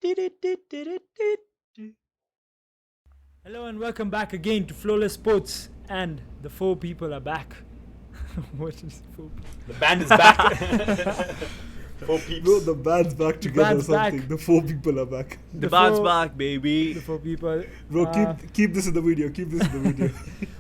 Hello and welcome back again to Flowless Sports, and the four people are back. What is four people? The band is back. Four peeps. Bro, the band's back together or band's something. back. The four people are back. The band's four- back, baby. The four people. Bro, keep this in the video. Keep this in the video.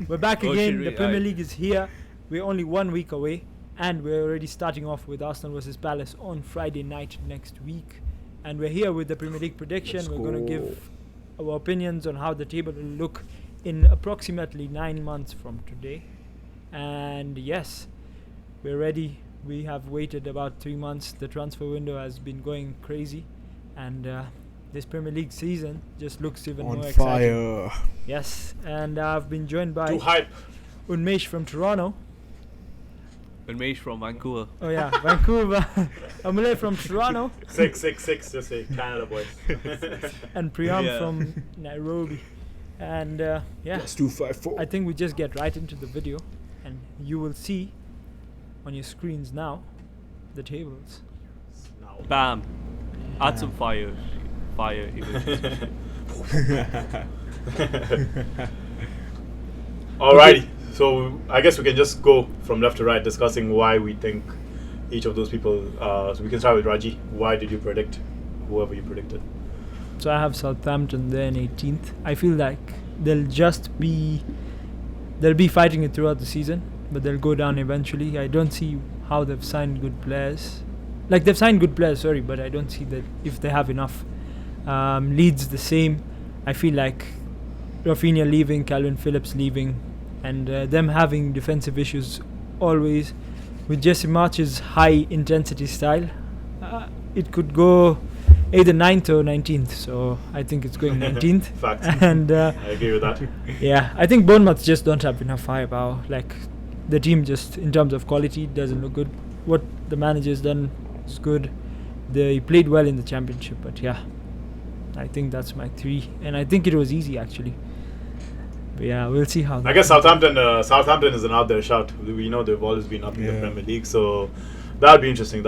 We're back Oh, again. shit, The Premier right. League is here. We're only 1 week away, and we're already starting off with Arsenal versus Palace on Friday night next week. And we're here with the Premier League prediction. Let's We're going to go. give our opinions on how the table will look in approximately 9 months from today. And yes, we're ready. We have waited about 3 months. The transfer window has been going crazy, and this Premier League season just looks even On more exciting. fire. Yes, and I've been joined by Too hype. Unmesh from Toronto. Unmesh from Vancouver. Oh yeah, Vancouver. Amule from Toronto, 666, just say Canada boys. and Priyam Yeah. from Nairobi. And yeah, Plus 254. I think we just get right into the video, and you will see on your screens now the tables. Now. Bam. Add some fire. Fire emojis. Alrighty, so I guess we can just go from left to right discussing why we think each of those people. So we can start with Raji. Why did you predict whoever you predicted? So I have Southampton there in 18th. I feel like they'll be fighting it throughout the season, but they'll go down eventually. I don't see how they've signed good players. Like they've signed good players, sorry, but I don't see that if they have enough. Leeds the same. I feel like Rafinha leaving, Calvin Phillips leaving, and them having defensive issues always. With Jesse March's high intensity style, it could go either 9th or 19th. So I think it's going 19th. Facts. And I agree with that. yeah, I think Bournemouth just don't have enough firepower. Like the team just in terms of quality doesn't look good. What the manager's done is good. They played well in the championship, but yeah, I think that's my 3, and I think it was easy actually. But yeah, we'll see how. I that guess goes. Southampton is an out there shout. We know they've always been up in the Yeah. Premier League, so that'll be interesting.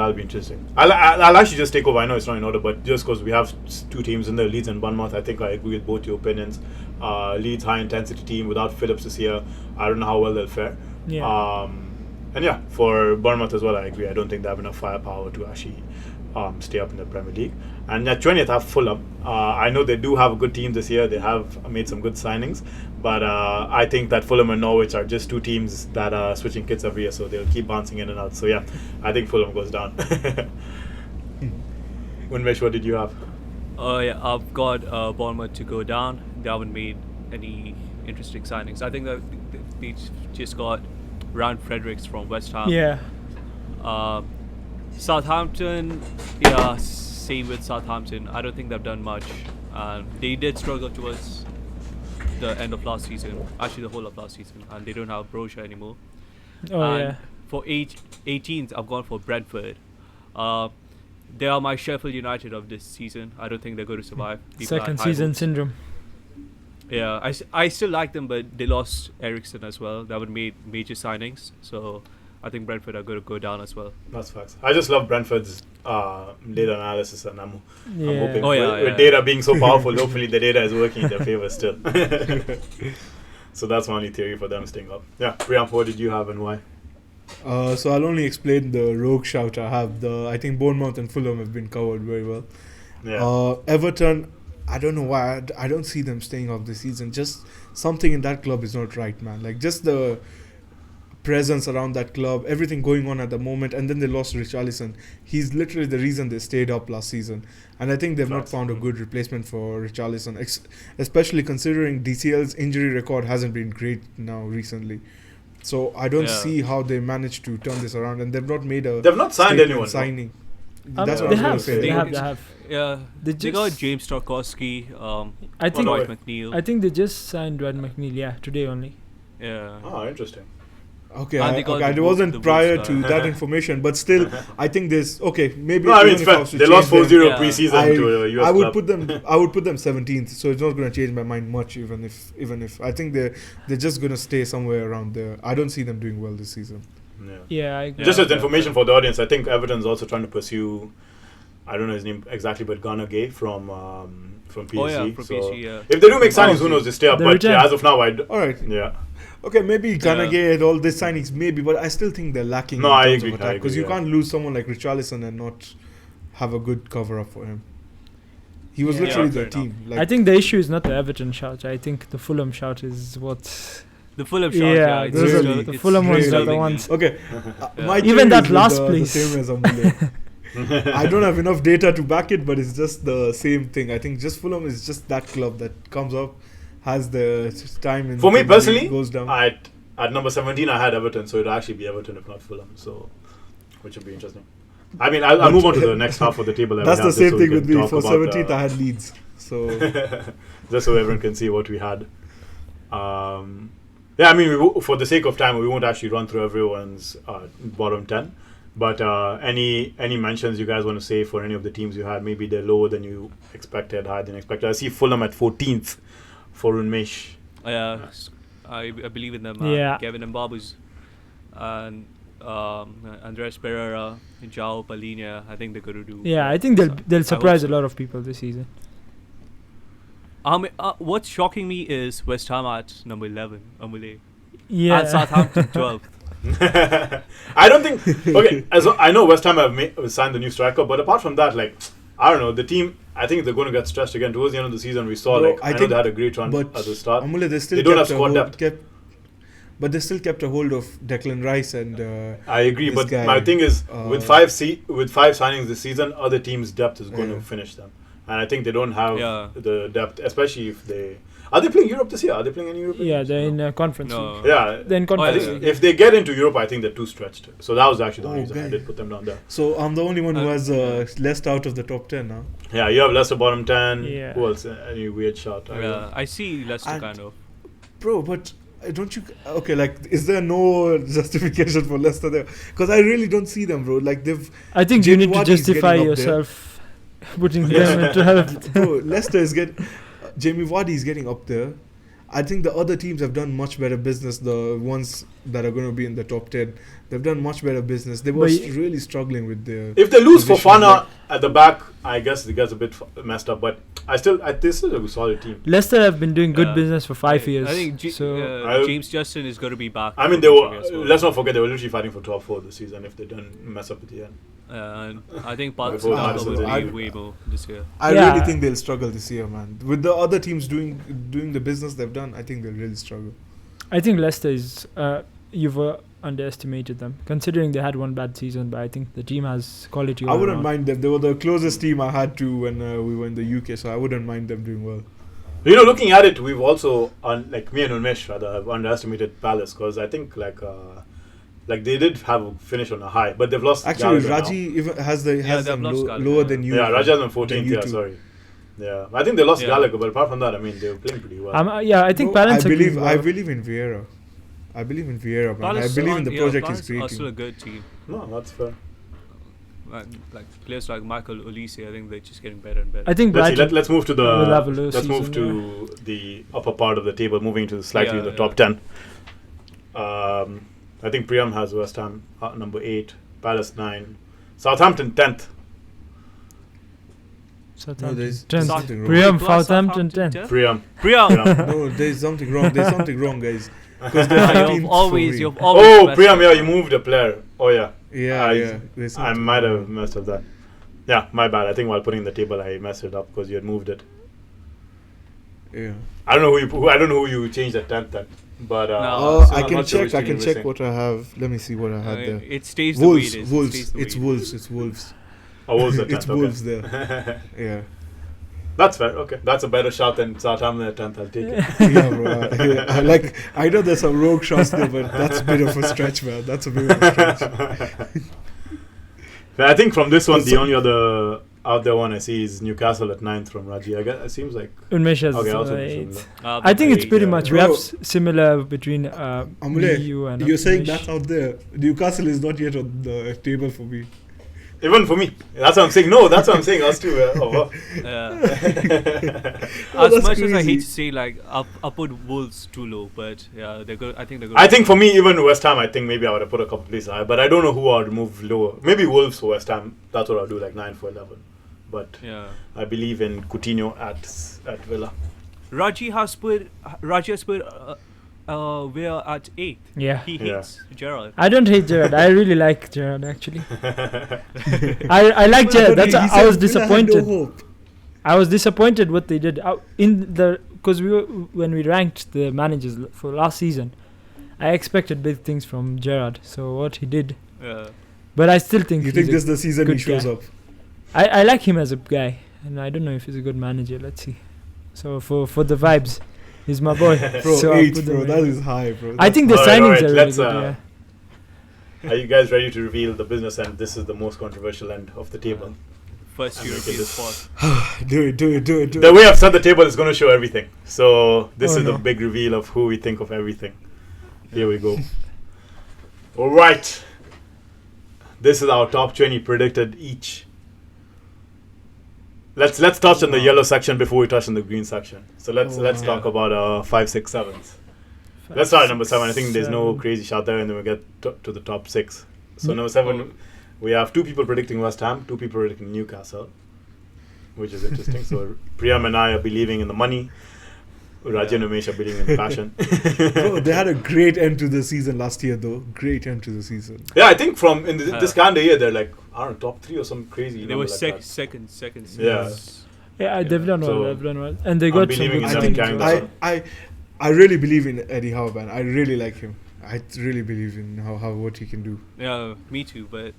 I'll actually just take over. I know it's not in order, but just because we have two teams in there, Leeds and Bournemouth, I think I agree with both your opinions. Leeds high intensity team without Phillips this year. I don't know how well they'll fare. Yeah. And yeah, for Bournemouth as well, I agree. I don't think they have enough firepower to actually stay up in the Premier League. And at 20th, I have Fulham. I know they do have a good team this year. They have made some good signings. But I think that Fulham and Norwich are just two teams that are switching kits every year, so they'll keep bouncing in and out. So yeah, I think Fulham goes down. Unmesh, what did you have? Yeah, I've got Bournemouth to go down. They haven't made any interesting signings. I think that they just got Ryan Fredericks from West Ham. Yeah. Southampton, yeah, same with Southampton. I don't think they've done much. They did struggle towards the end of last season, actually the whole of last season, and they don't have Broja anymore. Oh And yeah. For 18th, I've gone for Brentford. They are my Sheffield United of this season. I don't think they're going to survive. People Second had high season hopes. syndrome. Yeah, I still like them, but they lost Ericsson as well. They haven't made major signings, so I think Brentford are going to go down as well. That's facts. I just love Brentford's data analysis, and I'm Yeah. hoping Oh, yeah, with yeah. data being so powerful, hopefully the data is working in their favor still. So that's my only theory for them staying up. Yeah, Priyam, what did you have and why? So I'll only explain the rogue shout I have. I think Bournemouth and Fulham have been covered very well. Yeah. Everton, I don't know why. I don't see them staying up this season. Just something in that club is not right, man. Like just the presence around that club, everything going on at the moment, and then they lost Richarlison. He's literally the reason they stayed up last season, and I think they've not found a good replacement for Richarlison, especially considering DCL's injury record hasn't been great now recently. So I don't Yeah. see how they managed to turn this around, and they've not made a They've not signed statement anyone. signing. Um, That's what they I was going have. to say. They They- have. They have. Yeah, They they got just- James Tarkowski, I think. no Dwight way. McNeil. I think they just signed Ryan McNeil. Yeah, today only. Yeah. Oh, interesting. Okay, And I they got okay, the it wasn't the prior Wolves to guy. that information, but still, I think there's okay. Maybe No, I mean, even it's if I fair. was to They change lost them, 4-0 Yeah. preseason to a US I would club. put them. I would put them 17th, so it's not going to change my mind much. Even if I think they're just going to stay somewhere around there. I don't see them doing well this season. Yeah. Yeah, I agree. Just Yeah. as information for the audience, I think Everton's also trying to pursue I don't know his name exactly, but Ghana Gay from PSG. Oh yeah, from So PSG. Yeah. if they do make signings, who knows? They stay up. They But return. as of now, All right. yeah. Okay, maybe Ghana Yeah. get all these signings, maybe, but I still think they're lacking No, in I terms agree, of I attack because agree, you yeah. can't lose someone like Richarlison and not have a good cover up for him. He was Yeah. literally Yeah, the fair team. Like, I think the issue is not the Everton shout. I think the Fulham shout is what. The Fulham shot. Yeah, Yeah, it's those are really- the it's Fulham ones really are the really- ones. okay, Yeah. my Even theory that is last the place. same as Amule. I don't have enough data to back it, but it's just the same thing. I think just Fulham is just that club that comes up, has the time in For me the league, personally, goes down. at number 17, I had Everton, so it'd actually be Everton if not Fulham. So, which would be interesting. I mean, I'll move on to the next half of the table. that we That's the have, just same so we thing with can me. talk For about, 17th, I had Leeds. So just so everyone can see what we had. Yeah, I mean, for the sake of time, we won't actually run through everyone's bottom 10. But any mentions you guys want to say for any of the teams you had? Maybe they're lower than you expected, higher than expected. I see Fulham at 14th for Unmesh. Yeah, I believe in them. Yeah. Kevin Mbabus and Andres Pereira, João Palhinha. I think they're going to do. Yeah, I think they'll I hope surprise a so. lot of people this season. What's shocking me is West Ham at number 11, Amule, Yeah. and Southampton 12th. I don't think. Okay, I know West Ham have signed the new striker, but apart from that, like, I don't know, the team. I think they're going to get stressed again. Towards the end of the season, we saw Bro, like I I know think- they had a great run but at the start. Amule, they still They don't have kept a squad hold, depth. but they still kept a hold of Declan Rice and I agree, this but guy, my thing is with uh, five signings this season, other teams' depth is going Yeah. to finish them, and I think they don't have Yeah. the depth, especially if they are they playing Europe this year? Are they playing any Europe? Yeah, they're in conference. No. league. Yeah, They're in I conference. think league. if they get into Europe, I think they're too stretched. So that was actually the Oh, reason I okay. did put them down there. So I'm the only one who Uh, has Leicester out of the top 10 now. Yeah, you have Leicester bottom 10. Yeah. Who else? Any weird shot? Yeah, I see Leicester And- kind of. Bro, but don't you... Okay, like, is there no justification for Leicester there? Because I really don't see them, bro. Like, they've... I think Jamie you need to Vardy is justify getting up there. yourself putting them in 12th. Bro, Leicester is getting... Jamie Vardy is getting up there. I think the other teams have done much better business. The ones that are going to be in the top 10, they've done much better business. They were But y- really struggling with their... If they lose positions, Fofana like- at the back, I guess it gets a bit messed up. But they still a solid team. Leicester have been doing good Yeah. business for 5 years. I think so I- James Justin is going to be back. I mean, for they Bundesliga were. as well. Let's not forget they were literally fighting for top 4 this season. If they don't mess up at the end. And I think Before Barcelona Madison's will in. be way more this year. I Yeah. really think they'll struggle this year, man. With the other teams doing the business they've done, I think they'll really struggle. I think Leicester is you've underestimated them considering they had one bad season, but I think the team has quality. I all wouldn't around. mind them. They were the closest team I had to when we were in the UK, so I wouldn't mind them doing well. You know, looking at it, we've also like me and Unmesh rather have underestimated Palace because I think like they did have a finish on a high, but they've lost. Actually, Gallagher now. Raji even has they've them lost Gallagher, lower yeah. than you. Yeah, Raja's on 14th. than you Yeah, two. sorry. Yeah, I think they lost Yeah. Gallagher, but apart from that, I mean, they were playing pretty well. Yeah, I think Bro, Palace. I are doing believe well. in Vieira. I believe in Vieira, man. Palace I believe in the project Palace he's are still a creating. good team. No, that's fair. Like players like Michael Olise, I think they're just getting better and better. I think Let's see. Brighton. Let's move to will have a the. low Let's move season, to the upper part of the table, moving to slightly Yeah, the yeah. top 10. I think Priam has West Ham number 8, Palace 9, Southampton 10th. Southampton. there's 10th. something wrong. Priam, Plus Southampton Southampton 10th. Priam. Priam. No, there's something wrong. There's something wrong, guys. Because they're 15th You've for always, me. you've always. Oh, messed Priam, up. yeah, you moved a player. Oh, yeah. Yeah. There's I something might have wrong. messed up that. Yeah, my bad. I think while putting the table, I messed it up because you had moved it. Yeah. I don't know I don't know who you changed at 10th then. But No. so I I'm can not sure check. which I team can you were check saying. what I have. Let me see what I had there. It stays the way Wolves. it is. Wolves. It stays the It's way it Wolves. is. It's Wolves. Oh, Wolves at 10th. It's okay. Wolves there. Yeah. That's fair. Okay, that's a better shot than Southampton at 10th. I'll take it. Yeah, bro. Yeah, I know there's some rogue shots there, but that's a bit of a stretch, man. That's a bit of a stretch. But I think from this one, But the some- only other out there one I see is Newcastle at 9th from Raji. I guess it seems like Unmesh has okay. Also, 8th. Ah, I think it's great, pretty yeah. much we have Bro. similar between Amule, you and you're saying Unmesh. that's out there. Newcastle is not yet on the table for me. even for me. That's what I'm saying. No, that's what I'm saying. Us too. Oh, Yeah. Oh, As that's much as I crazy. hate to say, like, I put Wolves too low, but yeah, they're good. I think they're good. I think for me, even West Ham, I think maybe I would have put a couple places higher, but I don't know who I would move lower. Maybe Wolves for West Ham. That's what I'll do, like 9 for 11. but Yeah. I believe in Coutinho at Villa. Raji has put Villa at 8th. Yeah. He Yeah. hates Gerrard. I don't hate Gerrard. I really like Gerrard actually. I like Gerrard. That's He I was said Villa had no disappointed. hope. I was disappointed what they did because when we ranked the managers for last season, I expected big things from Gerrard. So what he did, Yeah. but I still think You he's think a this is the season he good shows guy. up? I like him as a guy, and I don't know if he's a good manager. Let's see. So for the vibes, he's my boy. Bro, so I'll 8, put them bro. in. That is high, bro. I think the Alright, signings alright, are really let's, good. Yeah. Are you guys ready to reveal the business end? This is the most controversial end of the table. First I'm European making spot. do it. The way I've set the table is going to show everything. So this Oh, is the no. big reveal of who we think of everything. Here we go. All right. This is our top 20 predicted each. Let's touch on the yellow section before we touch on the green section. So let's wow. talk about 5, 6, 7s. Five, Let's start at number six, 7. I think there's no seven. crazy shout there, and then we get to the top 6. So Mm. number 7, we have 2 people predicting West Ham, 2 people predicting Newcastle, which is interesting. So Priyam and I are believing in the money. Rajan and Umesh are believing in the passion. Bro, they had a great end to the season last year, though. Great end to the season. Yeah, I think from in this calendar year they're like, I don't know, top 3 or some crazy. They number were like second. Yeah. Yeah, they've done well. So, They've done well, and they I'm got some believing good in them signings carrying also. that I really believe in Eddie Howe, man. I really like him. I really believe in how what he can do. Yeah, me too. But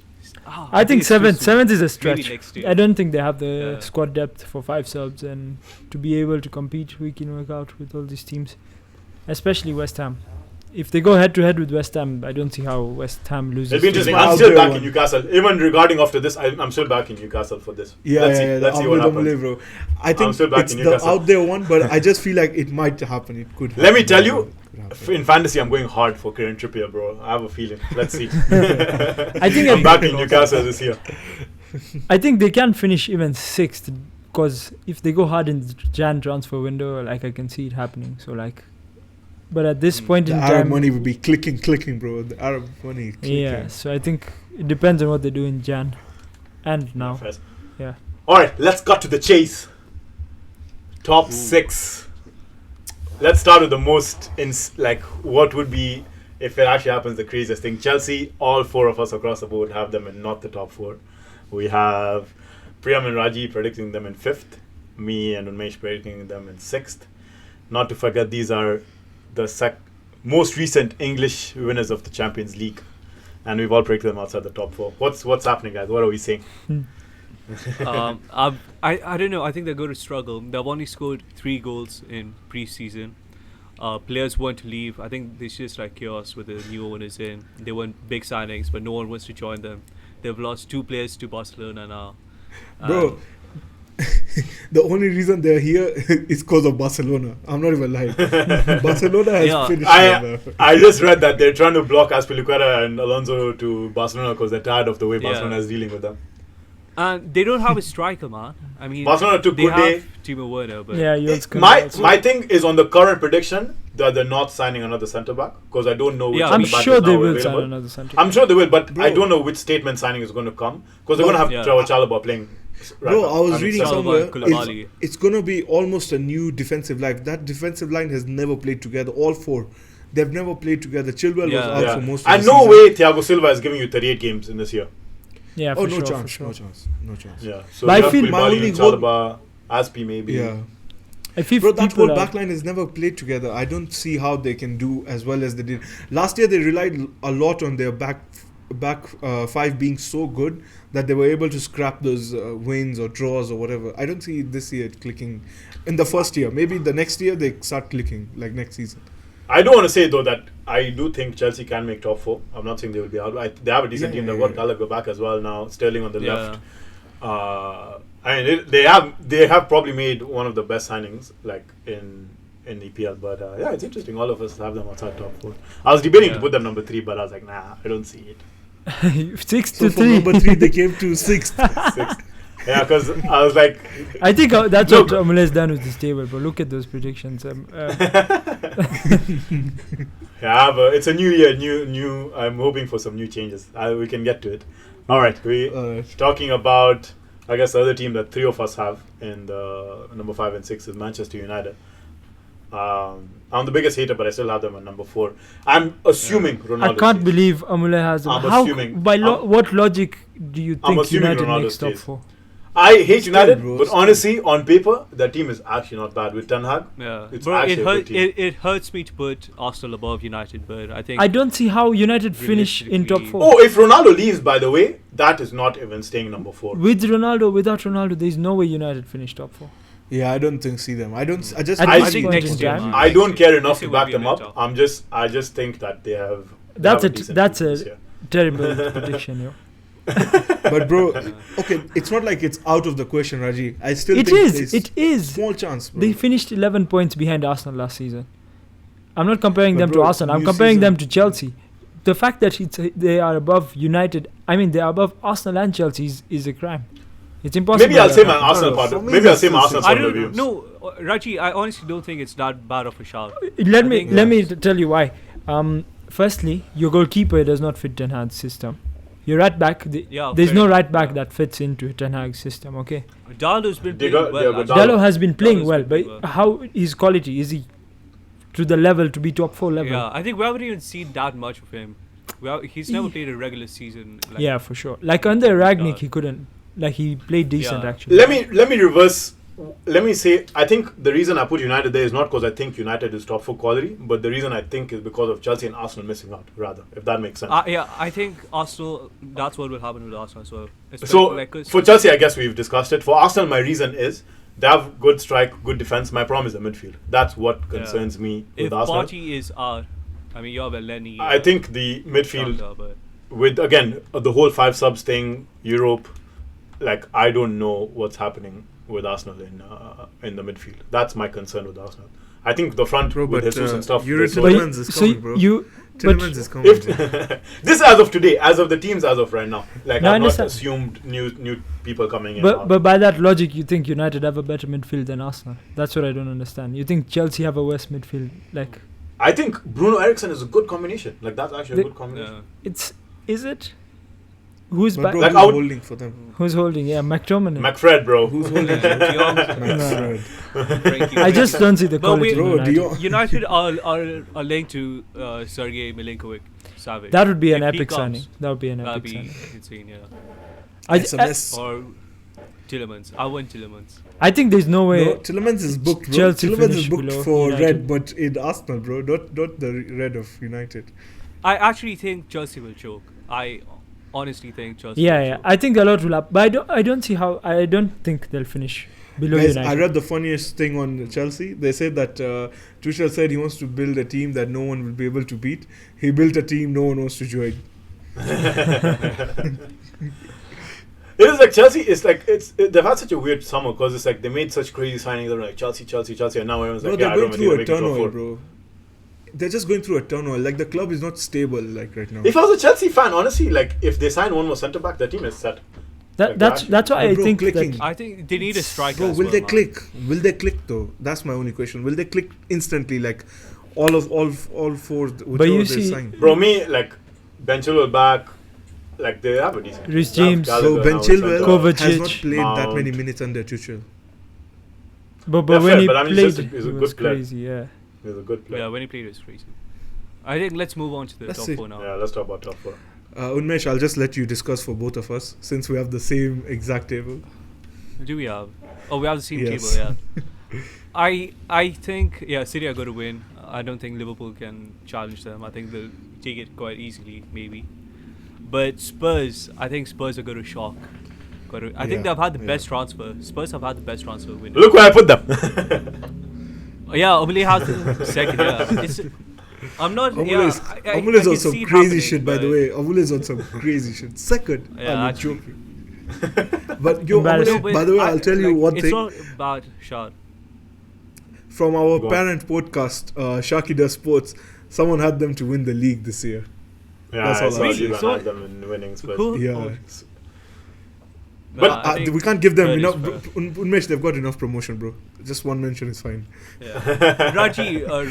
I think it's too soon. seventh is a Maybe stretch. next year. I don't think they have the Yeah. squad depth for 5 subs and to be able to compete week in week out with all these teams, especially West Ham. If they go head to head with West Ham, I don't see how West Ham loses. It'll be to interesting. my I'm out still there back one. in Newcastle. Even regarding after this, I'm still back in Newcastle for this. Let's see what happens. Bro. I think still back it's in the Newcastle. out there one, but I just feel like it might happen. It could happen. Let me tell you, It could happen. in fantasy, I'm going hard for Kieran Trippier, bro. I have a feeling. Let's see. I think I'm back in Newcastle this year. I think they can finish even 6th because if they go hard in the Jan transfer window, like I can see it happening. So like, but at this point The in Arab time, money will be clicking, bro. The Arab money clicking. yeah. So I think it depends on what they do in Jan and now. First. Yeah. All right, let's cut to the chase. Top 6. Let's start with the most what would be, if it actually happens, the craziest thing. Chelsea, all 4 of us across the board have them in not the top 4. We have Priyam and Raji predicting them in 5th, me and Unmesh predicting them in 6th. Not to forget, these are the most recent English winners of the Champions League, and we've all predicted them outside the top 4. What's happening, guys? What are we saying? I don't know. I think they're going to struggle. They've only scored 3 goals in pre-season. Players want to leave. I think it's just like chaos with the new owners in. They want big signings, but no one wants to join them. They've lost 2 players to Barcelona now. Bro, the only reason they're here is because of Barcelona. I'm not even lying. Barcelona has Yeah. finished them. I just read that they're trying to block Azpilicueta and Alonso to Barcelona because they're tired of the way Yeah. Barcelona is dealing with them. And they don't have a striker, man. I mean, Barcelona took they good day. have Timo Werner, but Yeah, Jules Koundé My also. thing is on the current prediction that they're not signing another centre back because I don't know which Yeah. centre I'm back sure is they now will available. sign another centre. I'm sure they will, but Bro. I don't know which statement signing is going to come because they're going to have Yeah. Trevor Chalobah playing. Right Bro, now. I was mean, reading Chalobah somewhere and Koulibaly. it's gonna be almost a new defensive line. That defensive line has never played together. All 4, they've never played together. Chilwell was Yeah. out for most of And the no season. way Thiago Silva is giving you 38 games in this year. Yeah, Oh, for no sure, chance, for sure. no chance, no chance. Yeah. So But I you have feel my Koulibaly only and hope- Chalobah, Aspi maybe. Yeah. I feel Bro, that people whole are- backline has never played together. I don't see how they can do as well as they did last year. They relied a lot on their back 5 being so good that they were able to scrap those wins or draws or whatever. I don't see this year it clicking in the first year. Maybe the next year they start clicking, like next season. I do want to say though that I do think Chelsea can make top 4. I'm not saying they will be out. They have a decent Yeah, team. yeah, They've got yeah. Gallagher back as well now. Sterling on the Yeah. left. I mean, they have probably made one of the best signings like in EPL. But yeah, it's interesting. All of us have them outside top 4. I was debating to Yeah. put them number 3, but I was like, nah, I don't see it. 6 So to from 3. number 3 they came to 6th. 6. Yeah, because I was like, I think that's Look. what Amule's done with this table, but look at those predictions. yeah, but it's a new year, new. I'm hoping for some new changes. We can get to it. All right, we Alright. talking about I guess the other team that three of us have in the number 5 and 6 is Manchester United. I'm the biggest hater, but I still have them at number 4. I'm assuming Ronaldo. I can't stays. believe Amule has them. I'm How? assuming- By I'm- what logic do you I'm think assuming United Ronaldo makes top stays. 4? I hate United, bro, but still. honestly, on paper, their team is actually not bad with Ten Hag. Yeah, It's bro, actually a good team. it hurts me to put Arsenal above United, but I think I don't see how United finish in top Realistically- 4. Oh, if Ronaldo leaves, by the way, that is not even staying number 4. With Ronaldo, without Ronaldo, there is no way United finish top 4. Yeah, I don't think see them. I don't. I just. At I this think point next in year, time, man. I don't care enough Next to year will back be a them bit up. tough. I just think that they have. That's they a have decent that's team a this year. terrible prediction, yo. But bro, okay, it's not like it's out of the question, Raji. I still It think is. there's It is. small chance, bro. They finished 11 points behind Arsenal last season. I'm not comparing But them bro, to Arsenal. I'm new comparing season- them to Chelsea. The fact that they are above United, I mean, they are above Arsenal and Chelsea is a crime. It's impossible. Maybe I'll say my No, Arsenal no, part. for me Maybe I'll it's say my still Arsenal I point of don't view. know, Raji. I honestly don't think it's that bad of a shout. Let I me think- let me tell you why. Firstly, your goalkeeper does not fit Ten Hag's system. Your right back, Yeah, there's fair no enough, right back yeah. that fits into Ten Hag's system. Okay, Dalo's been They playing got- well. yeah, but actually. Dallo has been playing Dallo's well, been but playing well. how his quality is he to the level to be top 4 level? Yeah, I think we haven't even seen that much of him. He's never played a regular season. Like, Yeah, for sure. Like under Ragnick, God. he couldn't. Like he played decent Yeah. actually. Let me reverse. Let me say, I think the reason I put United there is not because I think United is top 4 quality, but the reason I think is because of Chelsea and Arsenal missing out, rather, if that makes sense. Yeah, I think Arsenal. That's what will happen with Arsenal as well. So Like, 'cause- for Chelsea, I guess we've discussed it. For Arsenal, my reason is they have good strike, good defense. My problem is the midfield. That's what concerns me if with Arsenal. Party is out, I mean, you have a Lenny. I think the midfield, Saka, but with again the whole 5 subs thing, Europe, like I don't know what's happening with Arsenal in the midfield. That's my concern with Arsenal. I think the front Bro, with but, Jesus and stuff. Euro there's so But Tillemans is coming, bro. you Tillemans is coming. if bro. this as of today, as of the teams as of right now, like No, I I've not understand. assumed new people coming in. but by that logic, you think United have a better midfield than Arsenal? That's what I don't understand. You think Chelsea have a worse midfield? Like I think Bruno Eriksson is a good combination. Like that's actually a The- good combination. is it? Who's But back? bro, Like, who's I would- holding for them? Who's holding? Yeah, McTominay. McFred, bro. Who's holding? Dion, Frankie I just don't see the But quality. wait, in Bro, United. Dion. United are linked to Sergei Milinkovic Savic. That would be an If he epic comes, signing. That would be an That'd epic be signing. insane, yeah. SMS. Or Tillemans. I want Tillemans. I think there's no way. No, Tillemans is booked, bro. Chelsea Tillemans finish is booked below for United. red, but in Arsenal, bro. Not the red of United. I actually think Chelsea will choke. I honestly think Chelsea Yeah, will yeah. choke. I think a lot will happen, but I don't see how. I don't think they'll finish below Guys, United. I read the funniest thing on Chelsea. They said that Tuchel said he wants to build a team that no one will be able to beat. He built a team no one wants to join. It is like Chelsea. It's like they've had such a weird summer because it's like they made such crazy signings. They're like Chelsea, and now everyone's Bro, like, they're I going don't through a make it top turmoil, 4. bro. They're just going through a turmoil. Like the club is not stable, like right now. If I was a Chelsea fan, honestly, like if they sign one more centre back, their team is set. Like, that's why I Bro, think clicking. that I think they need a striker. Bro, as will well, they man. click? Will they click though? That's my only question. Will they click instantly? Like all four. Whichever you they see- sign. Bro, me like Ben Chilwell back, like they have a decent. Reece They have James. So Gallagher Ben now in Chilwell centre. Kovacic. has not played that Mount. many minutes under Tuchel. but Yeah, when fair, he but I mean, played, he's a it good was player. crazy. Yeah. He's a good player. Yeah, when he played, it was crazy. I think let's move on to the Let's top see. 4 now. Yeah, let's talk about top 4. Unmesh, I'll just let you discuss for both of us since we have the same exact table. Do we have? Oh, we have the same Yes. table. Yeah. I think City are going to win. I don't think Liverpool can challenge them. I think they'll take it quite easily, maybe. But Spurs, I think Spurs are going to shock. I think they've had the best transfer. Spurs have had the best transfer window. Look where I put them. Yeah, Omele has the second. Yeah, it's, I'm not. Amule is, I Amule is can on some see it crazy happening, shit, by the but- way. Amule is on some crazy shit. Second, Yeah, I'm actually. joking. But yo, Embarrassing. Amule, by the way, I'll tell you one it's thing. not bad shot. From our Go on. parent podcast, Shaki Does Sports, someone had them to win the league this year. Yeah, That's I all saw I see. Liban So- had them in winning Spurs. Who? Yeah. Oh, But nah, I think we can't give them Spurs enough. is fair. Unmesh, they've got enough promotion, bro. Just one mention is fine. Yeah.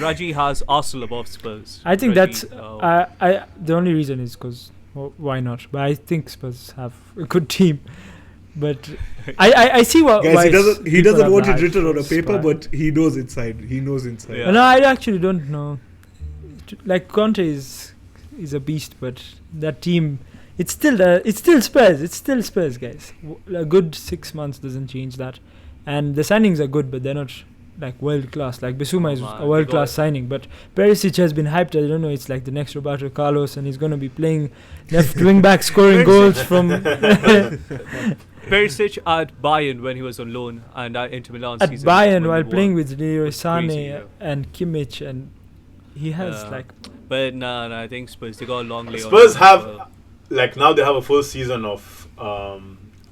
Raji has Arsenal above Spurs. I think Raji, that's. The only reason is because why not? But I think Spurs have a good team. But I see what. Guys, why he people doesn't have want the it hype written on for a paper, Spurs. but he knows inside. He knows inside. Yeah. No, I actually don't know. Like Conte is a beast, but that team, it's still Spurs. It's still Spurs, guys. A good 6 months doesn't change that, and the signings are good, but they're not like world class. Like Bissouma is Man, a world class got- signing, but Perisic has been hyped. I don't know. It's like the next Roberto Carlos, and he's going to be playing left wing back, scoring goals from Perisic at Bayern when he was on loan and at Inter Milan at season. Bayern when while he playing won. with Leroy Sané Crazy, yeah. and Kimmich, and he has Yeah. like. But nah, I think Spurs, they got a long way on Spurs them, have, like, now they have a full season of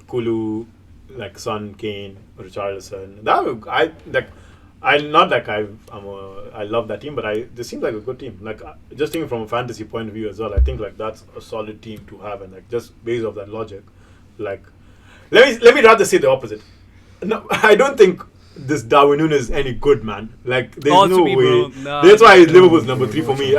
Kulu, like Son, Kane, Richarlison. I love that team, but they seem like a good team. Like, just thinking from a fantasy point of view as well, I think like that's a solid team to have, and like just based off that logic, like let me rather say the opposite. No, I don't think this Darwin Núñez is any good, man. Like, there's Oh, to no me, way. bro, nah, That's why no, Liverpool's number 3 for me.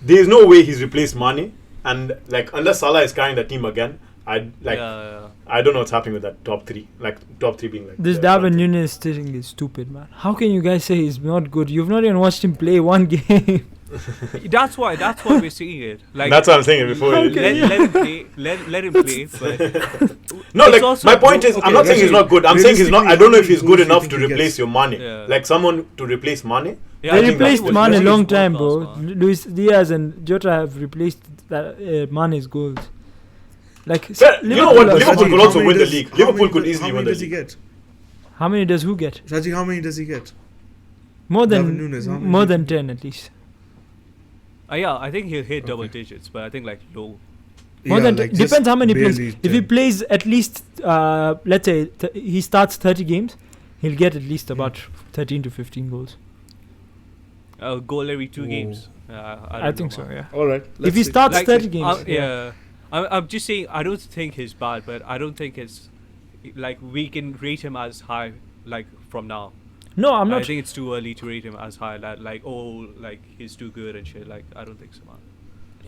There's no way he's replaced Mane, and like unless Salah is carrying the team again, I don't know what's happening with that top 3. Like top 3 being like This the Darwin front three. Núñez thing is stupid, man. How can you guys say he's not good? You've not even watched him play one game. That's why we're seeing it. Like, That's what I'm saying before. Okay. let him play. Let him play. But No, It's like also my point no, is, okay, I'm not saying he's not good. I'm saying he's not. I don't know if he's good realistically, how enough many to goals do you replace think your Mane. Yeah. Like someone to replace Mane. yeah, They I think replaced that's Mane what- a long He's time, world-class, bro. man. Luis Diaz and Jota have replaced Mane's goals. Like, Fair. You know what? are Liverpool solid. could also win the league. Liverpool could easily win the How many league. does he get? How many does who get? Shaji, how many does he get? More Darwin than Núñez, how many more did than he 10 at least. Yeah, I think he'll hit double Okay. digits, but I think like low. More than like depends just how many plays. barely If he 10. plays at least, let's say he starts 30 games, he'll get at least about 13 to 15 goals. A goal every 2 Ooh. games. I think so. Yeah. All right. If he starts Like, 30 games, yeah. I'm just saying, I don't think he's bad, but I don't think it's like we can rate him as high like from now. No, I'm I not. think it's too early to rate him as high. Like like he's too good and shit. Like I don't think so, man.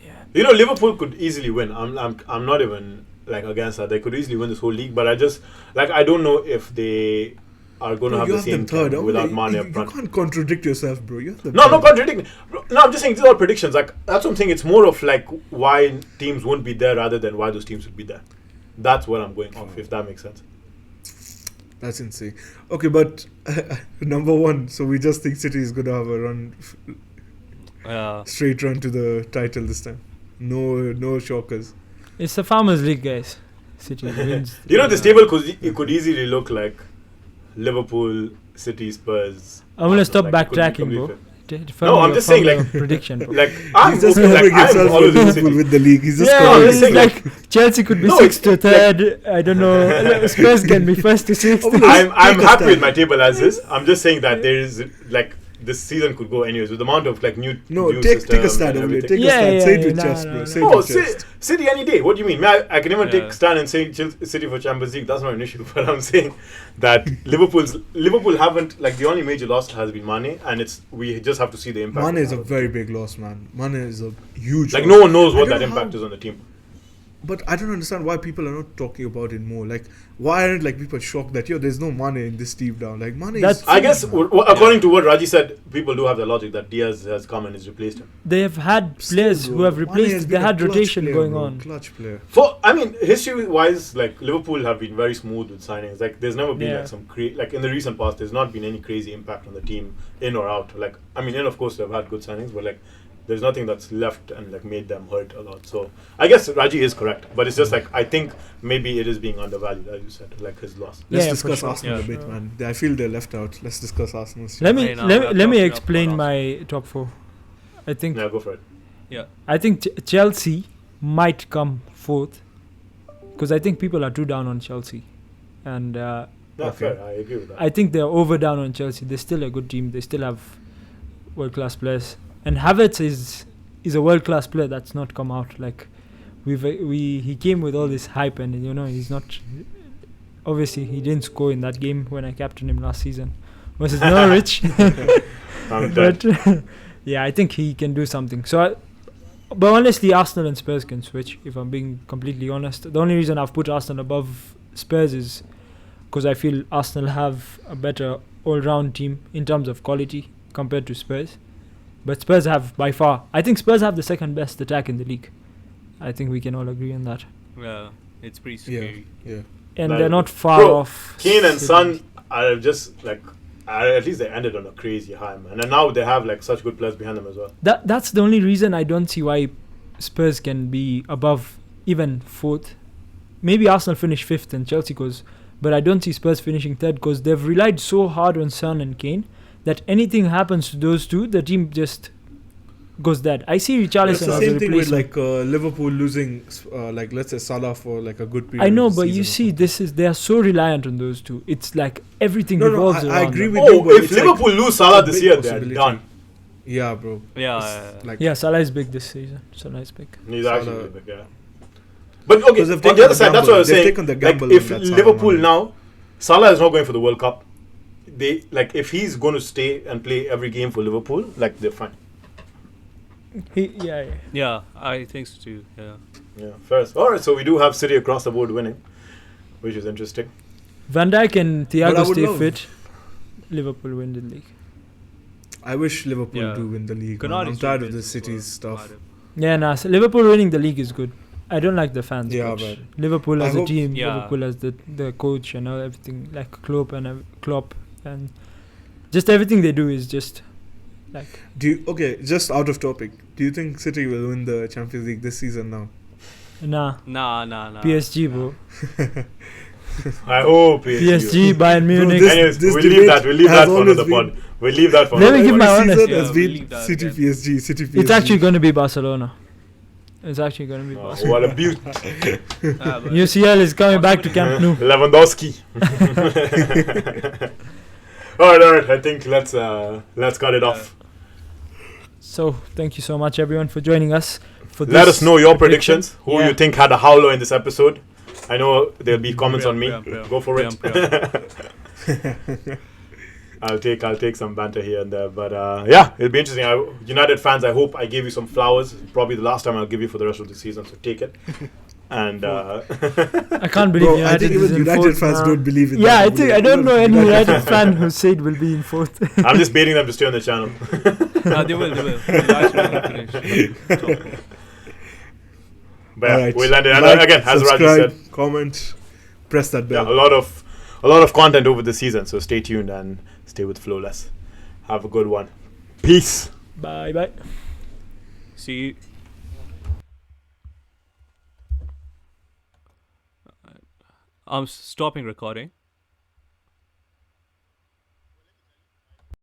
Yeah. You know, Liverpool could easily win. I'm not even like against that. They could easily win this whole league, but I just I don't know if they are going to have you the have same them third. team without Mane you up front. can't contradict yourself, bro. You have them No, I'm third. not contradicting. No, I'm just saying these are all predictions. Like that's what I'm saying. It's more of like why teams won't be there rather than why those teams would be there. That's what I'm going off. If that makes sense. That's insane. Okay, but number 1. So we just think City is going to have a run, straight run to the title this time. No shockers. It's the Farmers League, guys. City wins. You know, this table could easily look like Liverpool, City, Spurs. I'm gonna stop Like, it could be backtracking, completely bro. fair. No, I'm just saying, like- prediction, bro. Like I'm He's just okay, covering like, himself I'm always for in Liverpool City. with the league. He's just Yeah, covering it's himself. like Chelsea could be No, 6th to it's like- 3rd. I don't know. Spurs can be 1st to 6th. I'm Take a happy with stand. my table as is. I'm just saying that there is like this season could go anyways with the amount of like new No, take system a stand and over there. everything. Take Yeah, a stand. yeah, Say it yeah, with nah, chest, nah, bro. nah. Say it Oh, with chest. City any day. What do you mean? I can even Yeah. take stand and say City for Champions League. That's not an issue. But I'm saying that Liverpool haven't, like, the only major loss has been Mane, and we just have to see the impact. Mane of is a that. very big loss, man. Mane is a huge Like loss. no one knows I what don't that know impact how- is on the team. But I don't understand why people are not talking about it more. Like, why aren't like people shocked that there's no Mane in this team now? Like, Mane That's- is. I guess according to what Raji said, people do have the logic that Diaz has come and has replaced him. They have had players Still, who have bro, Mane replaced. has They been a had clutch rotation player, going bro. on. Clutch player. History-wise, like Liverpool have been very smooth with signings. Like there's never been Yeah. like some like in the recent past, there's not been any crazy impact on the team in or out. Like I mean, in of course they've had good signings, but like there's nothing that's left and like made them hurt a lot. So I guess Raji is correct, but it's just like I think maybe it is being undervalued, as you said, like his loss. Let's Yeah, discuss for sure. Arsenal Yeah. a bit, man. I feel they're left out. Let's discuss Arsenal. Let me Hey, now let, we have let me talked enough explain about my top 4. I think Yeah, go for it. I think Chelsea might come 4th because I think people are too down on Chelsea, and Yeah, Okay. fair. I agree with that. I think they're over down on Chelsea. They're still a good team. They still have world class players, and Havertz is a world class player that's not come out. Like he came with all this hype, and he's not. Obviously, he didn't score in that game when I captained him last season versus Norwich. I'm done. But yeah, I think he can do something. But honestly, Arsenal and Spurs can switch. If I'm being completely honest, the only reason I've put Arsenal above Spurs is because I feel Arsenal have a better all-round team in terms of quality compared to Spurs. But Spurs have by far. I think Spurs have the second best attack in the league. I think we can all agree on that. Yeah, it's pretty Yeah, scary. yeah. And Like, they're not far bro, off. Kane and City. Son are just like, at least they ended on a crazy high, man. And now they have like such good players behind them as well. That's the only reason I don't see why Spurs can be above even fourth. Maybe Arsenal finish fifth and Chelsea goes, but I don't see Spurs finishing third because they've relied so hard on Son and Kane that anything happens to those two, the team just goes dead. I see It's Richarlison the as a same thing with replacement. like Liverpool losing, like let's say Salah for like a good period. I know, of the but you season. see, they are so reliant on those two. It's like everything No, revolves I around agree them. with you. Oh, but if it's like Liverpool lose Salah a this big year, they're possibility. done. Yeah, bro. Yeah, It's yeah. like Yeah, Salah is big this season. Salah is big. He's Salah- actually really big, yeah. But okay, 'Cause they've on taken the other the side, that's what I was gamble. They've saying. taken the Like, gamble if on that Salah Liverpool money. now, Salah is not going for the World Cup. They like if he's going to stay and play every game for Liverpool, like they're fine. Yeah. Yeah, I think so too. Yeah. Yeah, first. All right, so we do have City across the board winning, which is interesting. Van Dijk and But I Thiago would stay love- fit. Liverpool win the league. I wish Liverpool Yeah. do win the league. Man. Konadi's I'm tired doing of the bits as City's well. stuff. Yeah, nah. So Liverpool winning the league is good. I don't like the fans. Yeah, but but Liverpool I as a hope- team, Yeah. Liverpool as the coach and everything, like Klopp and just everything they do is just like just out of topic. Do you think City will win the Champions League this season now? nah. Nah. PSG, bro. I hope PSG, Bayern Munich. this- Anyways, this we'll leave debate that. We'll leave has that for always another been- pod. We'll leave that for Let me another give pod. my Every honest- season Yeah, has we'll been leave that City again. PSG, City PSG. It's actually going to be Barcelona. It's actually going to be Oh, Barcelona. what a beaut. UCL is coming back to Camp Nou. Lewandowski. all right. I think let's cut it off. So thank you so much, everyone, for joining us. For Let this us know your prediction. predictions. Who Yeah. you think had a howler in this episode? I know there'll be comments on me. Priya. Go for it. Priya. I'll take some banter here and there, but yeah, it'll be interesting. United fans, I hope I gave you some flowers. Probably the last time I'll give you for the rest of the season, so take it. And I can't believe Bro, I United think is even in United fourth fans now. don't believe in Yeah, that. I don't know any Even United fan who said will be in fourth. I'm just baiting them to stay on the channel. They will. The guys will finish. But yeah, Alright. we'll end it. And Like, again, as Raji subscribe, said, comment, press that yeah, bell. a lot of content over the season. So stay tuned and stay with Flowless. Have a good one. Peace. Bye. See you. I'm stopping recording.